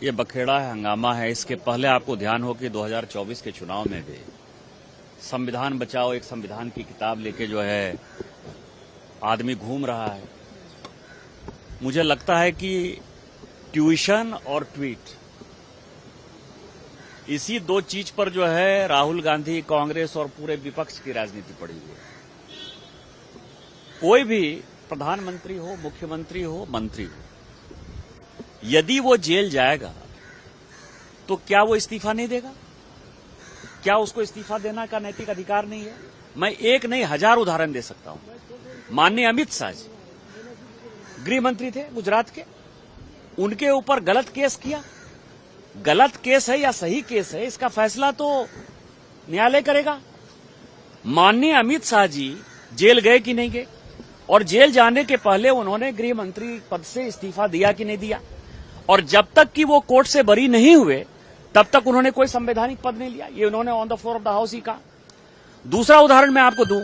ये बखेड़ा है, हंगामा है। इसके पहले आपको ध्यान हो कि 2024 के चुनाव में भी संविधान बचाओ, एक संविधान की किताब लेके जो है आदमी घूम रहा है। मुझे लगता है कि ट्यूशन और ट्वीट, इसी दो चीज पर जो है राहुल गांधी, कांग्रेस और पूरे विपक्ष की राजनीति पड़ी हुई है। कोई भी प्रधानमंत्री हो, मुख्यमंत्री हो, मंत्री हो, यदि वो जेल जाएगा तो क्या वो इस्तीफा नहीं देगा? क्या उसको इस्तीफा देना का नैतिक अधिकार नहीं है? मैं एक नहीं 1000 उदाहरण दे सकता हूं। माननीय अमित शाह जी गृह मंत्री थे गुजरात के, उनके ऊपर गलत केस किया। गलत केस है या सही केस है, इसका फैसला तो न्यायालय करेगा। माननीय अमित शाह जी जेल गए कि नहीं गए, और जेल जाने के पहले उन्होंने गृह मंत्री पद से इस्तीफा दिया कि नहीं दिया, और जब तक कि वो कोर्ट से बरी नहीं हुए तब तक उन्होंने कोई संवैधानिक पद नहीं लिया। ये उन्होंने on the floor of the house ही कहा। दूसरा उदाहरण मैं आपको दूं,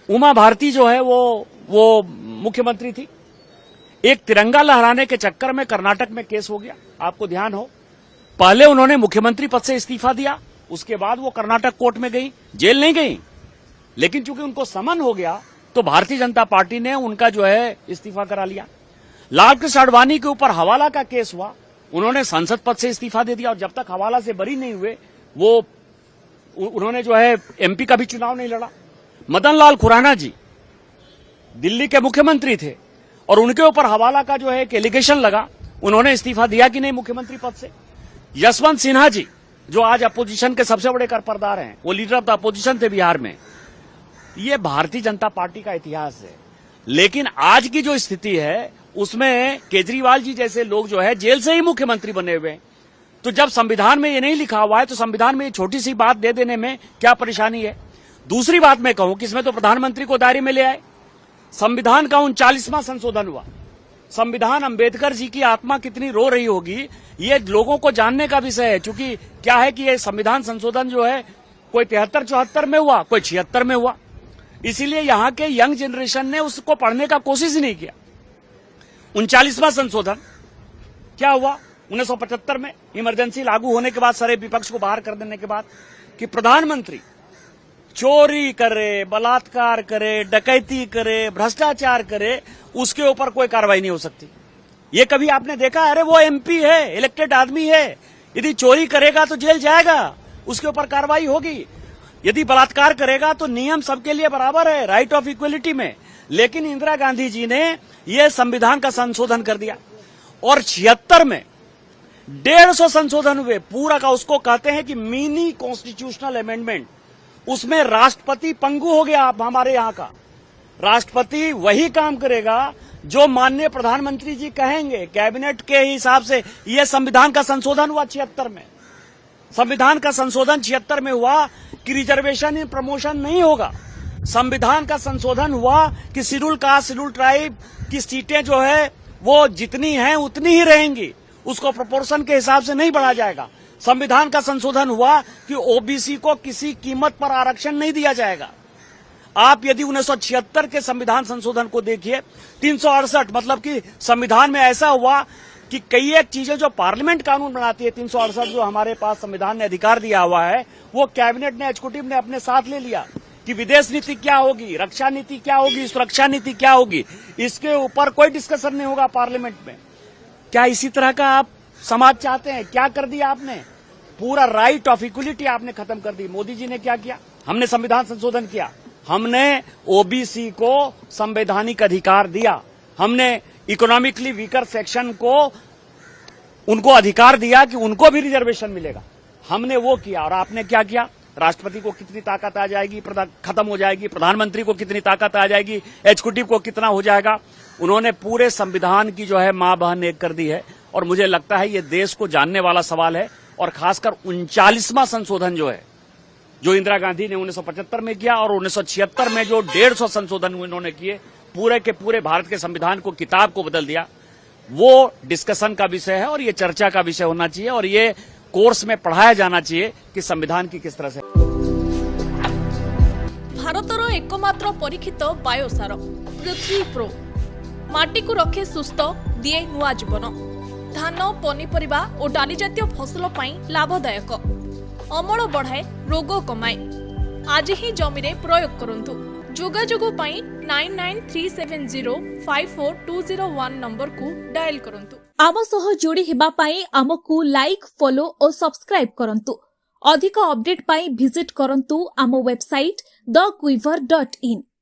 उमा भारती जो है वो मुख्यमंत्री थी। एक तिरंगा लहराने के चक्कर में कर्नाटक में केस हो गया, आपको ध्यान हो। पहले उन्होंने मुख्यमंत्री पद से इस्तीफा दिया, उसके बाद वो कर्नाटक कोर्ट में गई, जेल नहीं गई, लेकिन चूंकि उनको समन हो गया तो भारतीय जनता पार्टी ने उनका जो है इस्तीफा करा लिया। लालकृष्ण आडवाणी के ऊपर हवाला का केस हुआ, उन्होंने सांसद पद से इस्तीफा दे दिया, और जब तक हवाला से बरी नहीं हुए उन्होंने जो है एमपी का भी चुनाव नहीं लड़ा। मदन लाल खुराना जी दिल्ली के मुख्यमंत्री थे, और उनके ऊपर हवाला का जो है एक एलिगेशन लगा, उन्होंने इस्तीफा दिया कि नहीं मुख्यमंत्री पद से। यशवंत सिन्हा जी जो आज अपोजिशन के सबसे बड़े करपरदार हैं, वो लीडर ऑफ द अपोजिशन थे बिहार में। ये भारतीय जनता पार्टी का इतिहास है। लेकिन आज की जो स्थिति है उसमें केजरीवाल जी जैसे लोग जो है जेल से ही मुख्यमंत्री बने हुए हैं। तो जब संविधान में ये नहीं लिखा हुआ है तो संविधान में ये छोटी सी बात दे देने में क्या परेशानी है? दूसरी बात मैं कहूं कि इसमें तो प्रधानमंत्री को दायरे में ले आए। संविधान का 39वां संशोधन हुआ। संविधान, अंबेडकर जी की आत्मा कितनी रो रही होगी, ये लोगों को जानने का विषय है। चूंकि क्या है कि ये संविधान संशोधन जो है कोई 73-74 में हुआ, कोई 76 में हुआ, इसीलिए यहां के यंग जनरेशन ने उसको पढ़ने का कोशिश ही नहीं किया। 39वां संशोधन क्या हुआ 1975 में, इमरजेंसी लागू होने के बाद, सारे विपक्ष को बाहर कर देने के बाद, कि प्रधानमंत्री चोरी करे, बलात्कार करे, डकैती करे, भ्रष्टाचार करे, उसके ऊपर कोई कार्रवाई नहीं हो सकती। ये कभी आपने देखा? अरे वो एमपी है, इलेक्टेड आदमी है, यदि चोरी करेगा तो जेल जाएगा, उसके ऊपर कार्रवाई होगी। यदि बलात्कार करेगा तो नियम सबके लिए बराबर है, राइट ऑफ इक्वलिटी में। लेकिन इंदिरा गांधी जी ने यह संविधान का संशोधन कर दिया, और 76 में 150 संशोधन हुए पूरा का। उसको कहते हैं कि मिनी कॉन्स्टिट्यूशनल अमेंडमेंट। उसमें राष्ट्रपति पंगु हो गया। अब हमारे यहां का राष्ट्रपति वही काम करेगा जो माननीय प्रधानमंत्री जी कहेंगे, कैबिनेट के हिसाब से। यह संविधान का संशोधन हुआ 76 में। संविधान का संशोधन 76 में हुआ कि रिजर्वेशन इन प्रमोशन नहीं होगा। संविधान का संशोधन हुआ कि शेड्यूल कास्ट, शेड्यूल ट्राइब की सीटें जो है वो जितनी हैं उतनी ही रहेंगी, उसको प्रोपोर्शन के हिसाब से नहीं बढ़ाया जाएगा। संविधान का संशोधन हुआ कि ओबीसी को किसी कीमत पर आरक्षण नहीं दिया जाएगा। आप यदि 1976 के संविधान संशोधन को देखिए, 368, मतलब कि संविधान में ऐसा हुआ कि कई एक चीजें जो पार्लियामेंट कानून बनाती है, 368 जो हमारे पास संविधान ने अधिकार दिया हुआ है, वो कैबिनेट ने, एग्जीक्यूटिव ने अपने साथ ले लिया कि विदेश नीति क्या होगी, रक्षा नीति क्या होगी, सुरक्षा नीति क्या होगी, इसके ऊपर कोई डिस्कशन नहीं होगा पार्लियामेंट में। क्या इसी तरह का आप समाज चाहते हैं? क्या कर दिया आपने? पूरा राइट ऑफ इक्वलिटी आपने खत्म कर दी। मोदी जी ने क्या किया? हमने संविधान संशोधन किया, हमने ओबीसी को संवैधानिक अधिकार दिया, हमने इकोनॉमिकली वीकर सेक्शन को उनको अधिकार दिया कि उनको भी रिजर्वेशन मिलेगा। हमने वो किया। और आपने क्या किया? राष्ट्रपति को कितनी ताकत आ जाएगी, खत्म हो जाएगी। प्रधानमंत्री को कितनी ताकत आ जाएगी, एग्जीक्यूटिव को कितना हो जाएगा। उन्होंने पूरे संविधान की जो है मां बहन एक कर दी है। और मुझे लगता है ये देश को जानने वाला सवाल है। और खासकर 39वां संशोधन जो है, जो इंदिरा गांधी ने 1975 में किया, और 1976 में जो 150 संशोधन उन्होंने किए, पूरे के पूरे भारत के संविधान को, किताब को बदल दिया, वो डिस्कशन का विषय है और ये चर्चा का विषय होना चाहिए, और ये कोर्स में पढ़ाया जाना चाहिए कि संविधान की किस तरह से। भारतर एकमात्र परीक्षित बायोसार पृथ्वी प्रो माटी को रखे सुस्थ दिए नुआ जीवन धान पनीपरिबा और डाली जातीय फसल पई लाभदायक अमल बढ़ाए रोग कमाए आज ही जमी रे प्रयोग करंतु जोगाजोग पई 9937054201 नंबर को डायल करंतु। आम सह जोड़ी हेबा पाई आमकु लाइक फॉलो और सब्सक्राइब करंतु। अधिक अपडेट पाई विजिट करंतु आम वेबसाइट thequiver.in।